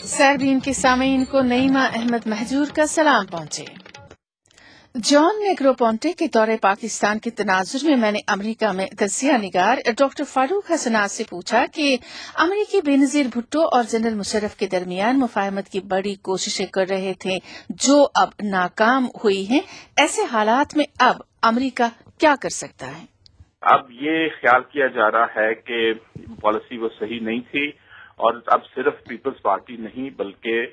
سیربین کے سامعین کو نعیمہ احمد مہجور کا سلام پہنچے۔ جان نیگرو پونٹے کے دورے پاکستان کے تناظر میں میں نے امریکہ میں تجزیہ نگار ڈاکٹر فاروق حسنات سے پوچھا کہ امریکی بے نظیر بھٹو اور جنرل مشرف کے درمیان مفاہمت کی بڑی کوششیں کر رہے تھے جو اب ناکام ہوئی ہیں، ایسے حالات میں اب امریکہ کیا کر سکتا ہے؟ اب یہ خیال کیا جا رہا ہے کہ پالیسی وہ صحیح نہیں تھی اور اب صرف پیپلز پارٹی نہیں بلکہ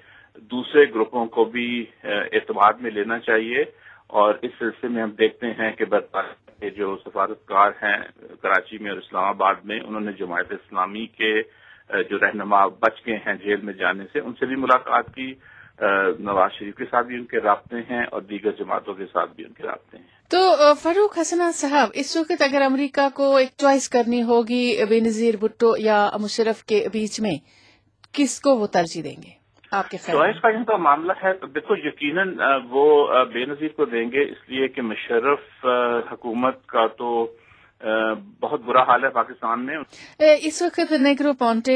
دوسرے گروپوں کو بھی اعتماد میں لینا چاہیے، اور اس سلسلے میں ہم دیکھتے ہیں کہ برطانیہ کے جو سفارتکار ہیں کراچی میں اور اسلام آباد میں، انہوں نے جماعت اسلامی کے جو رہنما بچ گئے ہیں جیل میں جانے سے، ان سے بھی ملاقات کی، نواز شریف کے ساتھ بھی ان کے رابطے ہیں اور دیگر جماعتوں کے ساتھ بھی ان کے رابطے ہیں۔ تو فاروق حسنات صاحب، اس وقت اگر امریکہ کو ایک چوائس کرنی ہوگی بے نظیر بھٹو یا مشرف کے بیچ میں، کس کو وہ ترجیح دیں گے آپ کے خیال میں؟ چوائس کا یہاں کا معاملہ ہے تو دیکھو یقیناً وہ بے نظیر کو دیں گے، اس لیے کہ مشرف حکومت کا تو بہت برا حال ہے پاکستان میں۔ اس وقت نیگرو پونٹے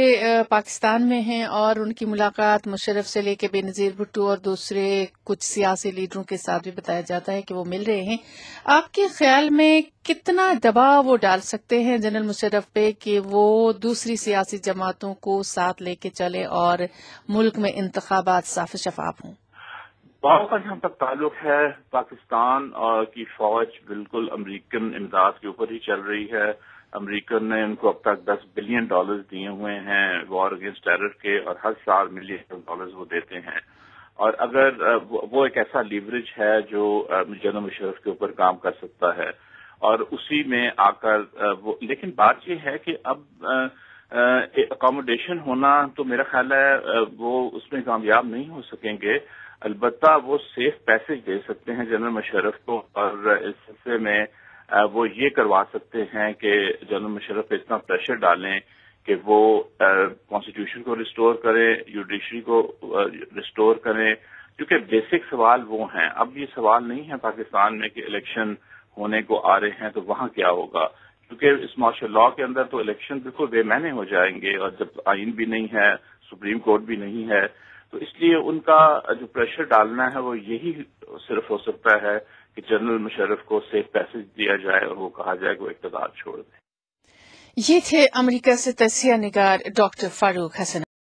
پاکستان میں ہیں اور ان کی ملاقات مشرف سے لے کے بے نظیر بھٹو اور دوسرے کچھ سیاسی لیڈروں کے ساتھ بھی بتایا جاتا ہے کہ وہ مل رہے ہیں۔ آپ کے خیال میں کتنا دباؤ وہ ڈال سکتے ہیں جنرل مشرف پہ کہ وہ دوسری سیاسی جماعتوں کو ساتھ لے کے چلے اور ملک میں انتخابات صاف شفاف ہوں؟ بہت کا جہاں تک تعلق ہے، پاکستان کی فوج بالکل امریکن امداد کے اوپر ہی چل رہی ہے۔ امریکن نے ان کو اب تک $10 بلین دیے ہوئے ہیں وار اگینسٹ ٹیرر کے، اور ہر سال $1 ملین وہ دیتے ہیں، اور اگر وہ ایک ایسا لیوریج ہے جو جنرل مشرف کے اوپر کام کر سکتا ہے، اور اسی میں آ کر لیکن بات یہ ہے کہ اب اکاموڈیشن ہونا تو میرا خیال ہے وہ اس میں کامیاب نہیں ہو سکیں گے، البتہ وہ سیف پیسج دے سکتے ہیں جنرل مشرف کو، اور اس سلسلے میں وہ یہ کروا سکتے ہیں کہ جنرل مشرف پہ اتنا پریشر ڈالیں کہ وہ کانسٹیٹیوشن کو ریسٹور کریں، جوڈیشری کو ریسٹور کریں، کیونکہ بیسک سوال وہ ہیں۔ اب یہ سوال نہیں ہے پاکستان میں کہ الیکشن ہونے کو آ رہے ہیں تو وہاں کیا ہوگا، کیونکہ اس مارشل لاء کے اندر تو الیکشن بالکل بے معنی ہو جائیں گے، اور جب آئین بھی نہیں ہے، سپریم کورٹ بھی نہیں ہے، تو اس لیے ان کا جو پریشر ڈالنا ہے وہ یہی صرف ہو سکتا ہے کہ جنرل مشرف کو سیف پیسج دیا جائے اور وہ کہا جائے کہ وہ اقتدار چھوڑ دیں۔ یہ تھے امریکہ سے تجزیہ نگار ڈاکٹر فاروق حسنات۔